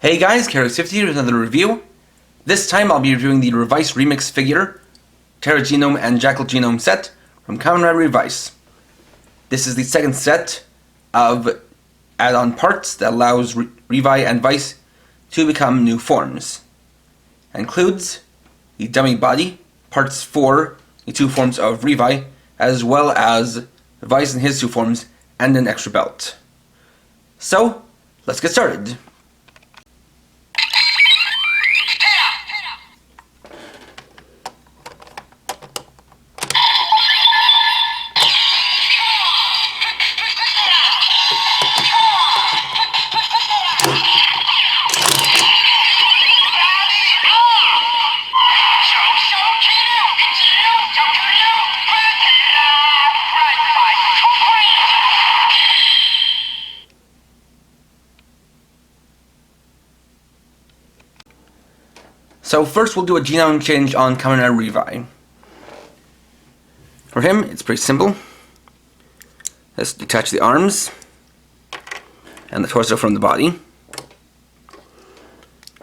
Hey guys, Kiryuu here with another review. This time I'll be reviewing the Revice Remix figure, Ptera Genome and Jackal Genome set from Kamen Revice. This is the second set of add-on parts that allows Revi and Vice to become new forms. It includes the dummy body, parts for the two forms of Revi, as well as Vice and his two forms, and an extra belt. So, let's get started. So first we'll do a Genome Change on Kamen Revi. For him, it's pretty simple. Let's detach the arms and the torso from the body.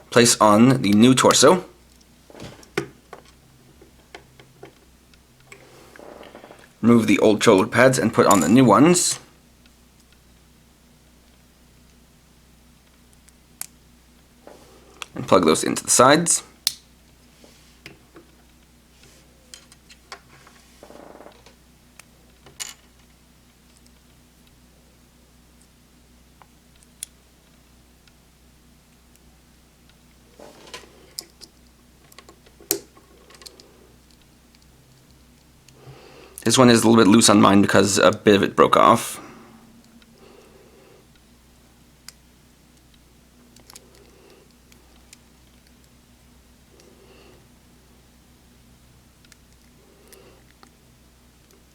Place on the new torso. Remove the old shoulder pads and put on the new ones. And plug those into the sides. This one is a little bit loose on mine because a bit of it broke off.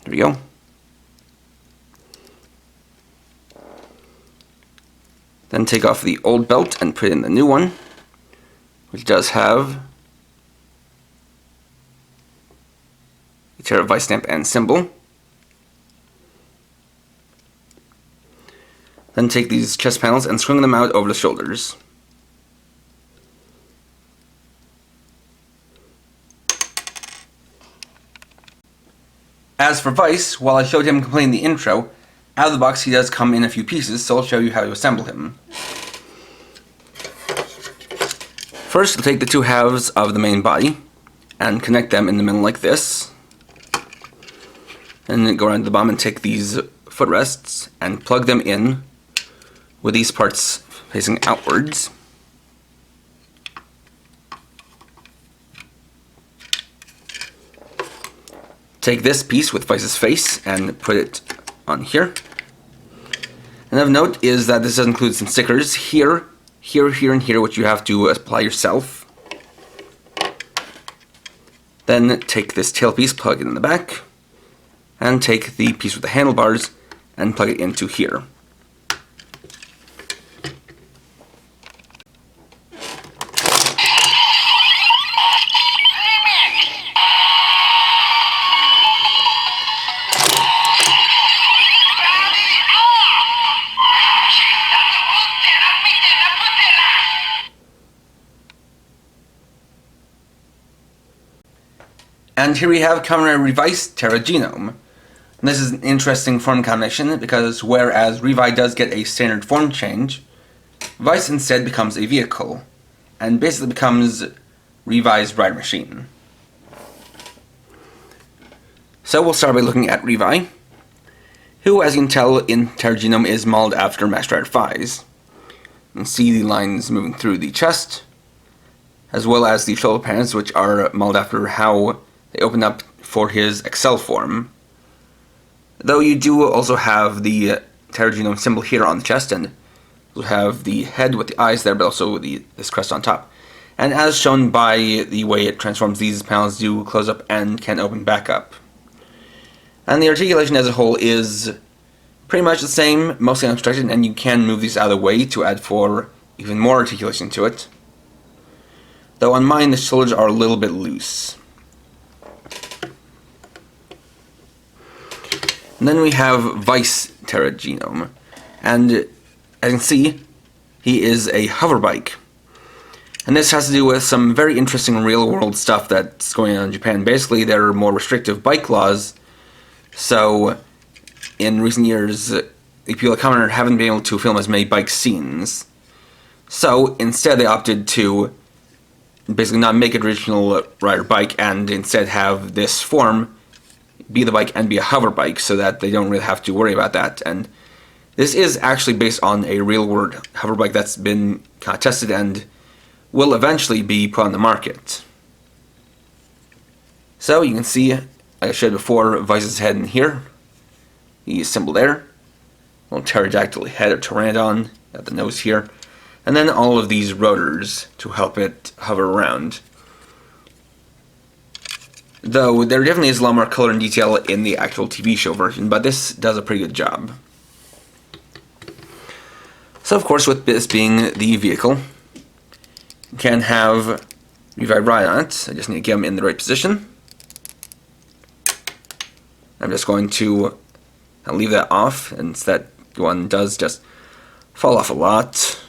There we go. Then take off the old belt and put in the new one, which does have Vice stamp and symbol. Then take these chest panels and swing them out over the shoulders. As for Vice, while I showed him completing the intro, out of the box he does come in a few pieces, so I'll show you how to assemble him. First, we'll take the two halves of the main body and connect them in the middle like this. And then go around the bottom and take these footrests and plug them in with these parts facing outwards. Take this piece with Vice's face and put it on here. And of note is that this does include some stickers here, here, here, and here, which you have to apply yourself. Then take this tailpiece, plug it in the back, and take the piece with the handlebars and plug it into here. And here we have Kamen Revice Ptera Genome. And this is an interesting form combination because whereas Revi does get a standard form change, Vice instead becomes a vehicle, and basically becomes Revi's ride machine. So we'll start by looking at Revi, who, as you can tell in Ptera Genome, is modeled after Master Rider Vi's. You can see the lines moving through the chest, as well as the shoulder pads, which are modeled after how they open up for his Excel form. Though you do also have the Ptera Genome symbol here on the chest, and you have the head with the eyes there, but also this crest on top. And as shown by the way it transforms, these panels do close up and can open back up. And the articulation as a whole is pretty much the same, mostly unobstructed, and you can move these out of the way to add for even more articulation to it. Though on mine the shoulders are a little bit loose. And then we have Vice Ptera Genome, and as you can see, he is a hover bike, And this has to do with some very interesting real-world stuff that's going on in Japan. Basically, there are more restrictive bike laws, so in recent years, the people at Kamen haven't been able to film as many bike scenes. So instead, they opted to basically not make a traditional rider bike and instead have this form be the bike and be a hover bike so that they don't really have to worry about that. And this is actually based on a real-world hover bike that's been kind of tested and will eventually be put on the market. So you can see, like I showed before, Vice's head in here. The symbol there. Little pterodactyl head or pteranodon at the nose here. And then all of these rotors to help it hover around. Though there definitely is a lot more color and detail in the actual TV show version, but this does a pretty good job. So of course, with this being the vehicle, you can have Revi ride on it. I just need to get him in the right position. I'm just going to leave that off, and that one does just fall off a lot.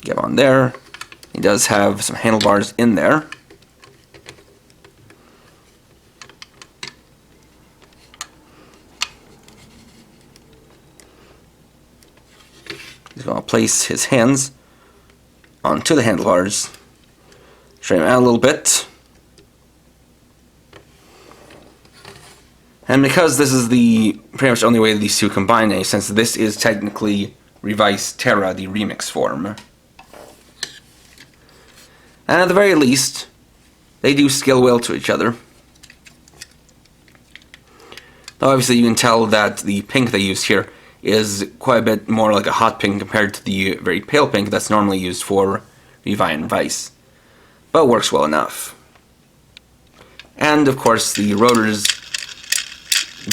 Get on there. He does have some handlebars in there. He's going to place his hands onto the handlebars, straighten him out a little bit. And because this is the pretty much only way that these two combine, since this is technically Revice Ptera, the remix form. And at the very least, they do scale well to each other. Though obviously you can tell that the pink they used here is quite a bit more like a hot pink compared to the very pale pink that's normally used for Revi and Vice. But works well enough. And of course the rotors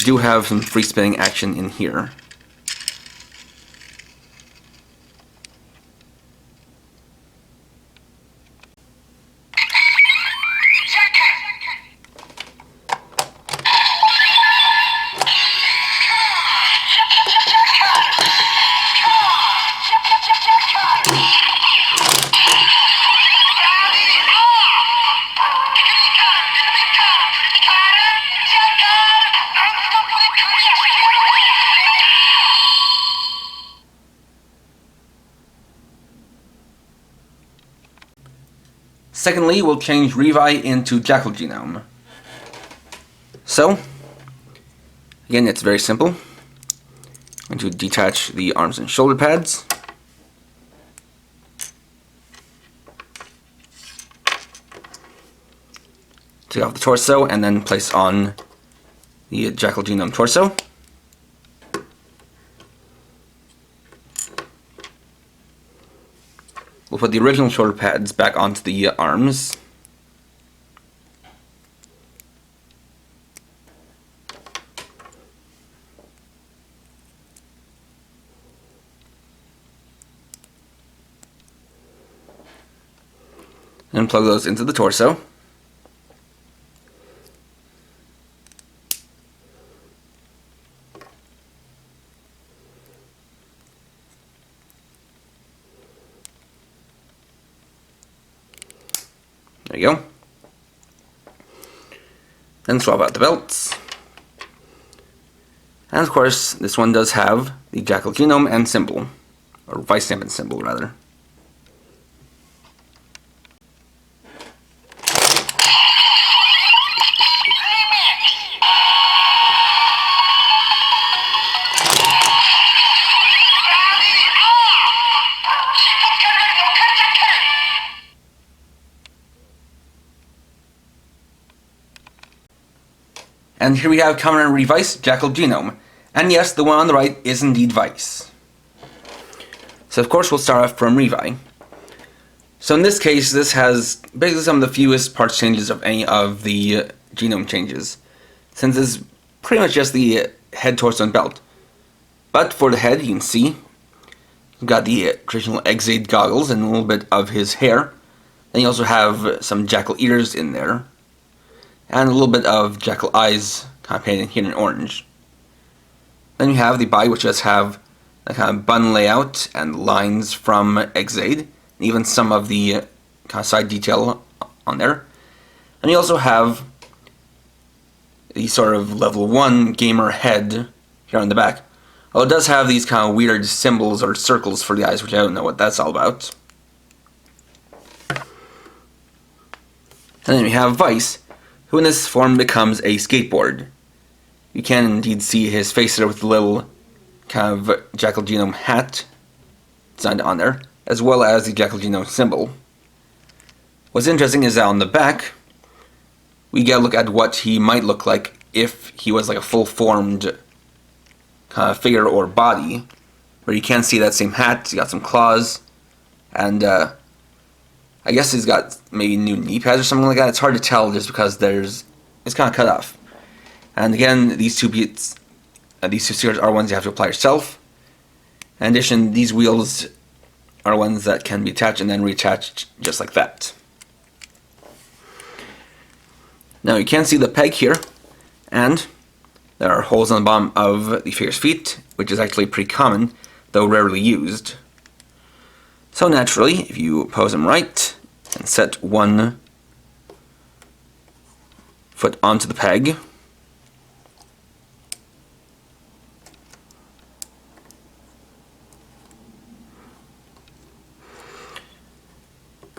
do have some free spinning action in here. Secondly, we'll change Revi into Jackal Genome. So, again, it's very simple. I'm going to detach the arms and shoulder pads. Take off the torso and then place on the Jackal Genome torso. We'll put the original shoulder pads back onto the arms. And plug those into the torso. There you go. Then swap out the belts. And of course, this one does have the Jackal Genome and symbol, or Vice stamp and symbol rather. And here we have Kamen and Revice Jackal Genome. And yes, the one on the right is indeed Vice. So of course we'll start off from Revi. So in this case, this has basically some of the fewest parts changes of any of the genome changes, since it's pretty much just the head, torso, and belt. But for the head, you can see we've got the traditional exit goggles and a little bit of his hair. Then you also have some jackal ears in there, and a little bit of jackal eyes kind of painted here in orange. Then you have the body, which does have the kind of bun layout and lines from Exade, and even some of the kind of side detail on there. And you also have the sort of level 1 gamer head here on the back. Well, it does have these kind of weird symbols or circles for the eyes, which I don't know what that's all about. And then we have Vice, who in this form becomes a skateboard. You can indeed see his face there with the little kind of Jackal Genome hat designed on there, as well as the Jackal Genome symbol. What's interesting is that on the back, we get a look at what he might look like if he was like a full-formed kind of figure or body, where you can see that same hat, he's got some claws, and I guess he's got maybe new knee pads or something like that. It's hard to tell just because it's kind of cut off. And again, these two stickers are ones you have to apply yourself. In addition, these wheels are ones that can be attached and then reattached just like that. Now you can see the peg here, and there are holes on the bottom of the figure's feet, which is actually pretty common, though rarely used. So naturally, if you pose them right and set one foot onto the peg,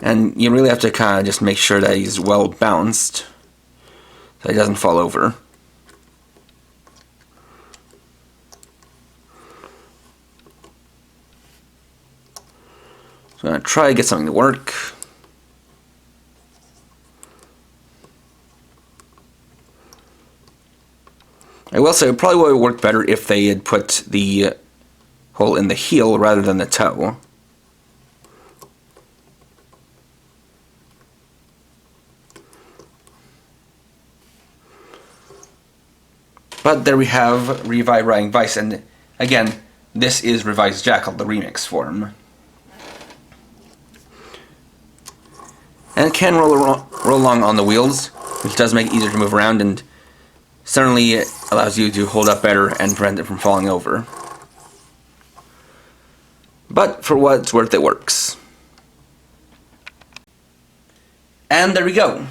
and you really have to kind of just make sure that he's well balanced so he doesn't fall over. So I'm going to try to get something to work. I will say it probably would have worked better if they had put the hole in the heel rather than the toe. But there we have Revi riding Vice, and again, this is Revi's Jackal, the remix form. And it can roll along on the wheels, which does make it easier to move around, and certainly it allows you to hold up better and prevent it from falling over. But for what it's worth, it works. And there we go.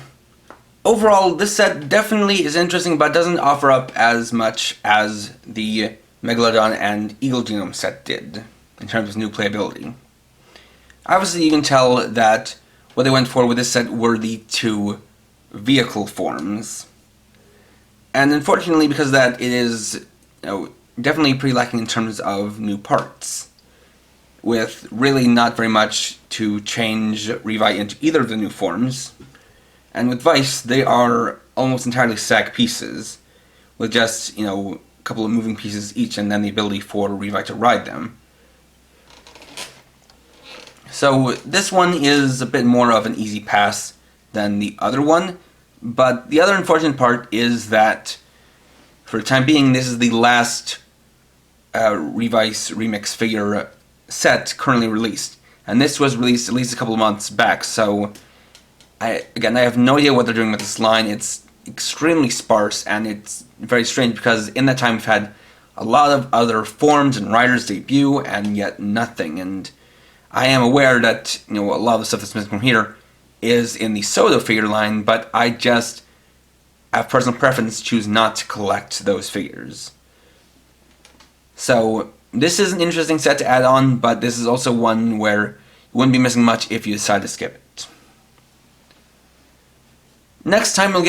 Overall, this set definitely is interesting, but doesn't offer up as much as the Megalodon and Eagle Genome set did, in terms of new playability. Obviously, you can tell that what they went for with this set were the two vehicle forms. And unfortunately, because of that, it is definitely pretty lacking in terms of new parts, with really not very much to change Revi into either of the new forms. And with Vice, they are almost entirely stacked pieces, with just, a couple of moving pieces each, and then the ability for Revi to ride them. So this one is a bit more of an easy pass than the other one, but the other unfortunate part is that, for the time being, this is the last Revice remix figure set currently released. And this was released at least a couple of months back, so I have no idea what they're doing with this line. It's extremely sparse, and it's very strange because in that time we've had a lot of other forms and riders debut, and yet nothing. And I am aware that a lot of the stuff that's missing from here is in the Soto figure line, but I just, out of personal preference, choose not to collect those figures. So this is an interesting set to add on, but this is also one where you wouldn't be missing much if you decide to skip it. Next time we'll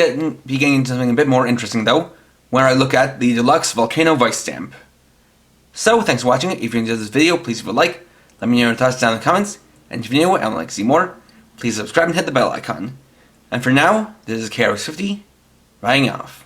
be getting into something a bit more interesting though, where I look at the Deluxe Volcano Vice Stamp. So thanks for watching it. If you enjoyed this video, please leave a like, let me know your thoughts down in the comments, and if you're new and would like to see more, please subscribe and hit the bell icon. And for now, this is KRX50, riding off.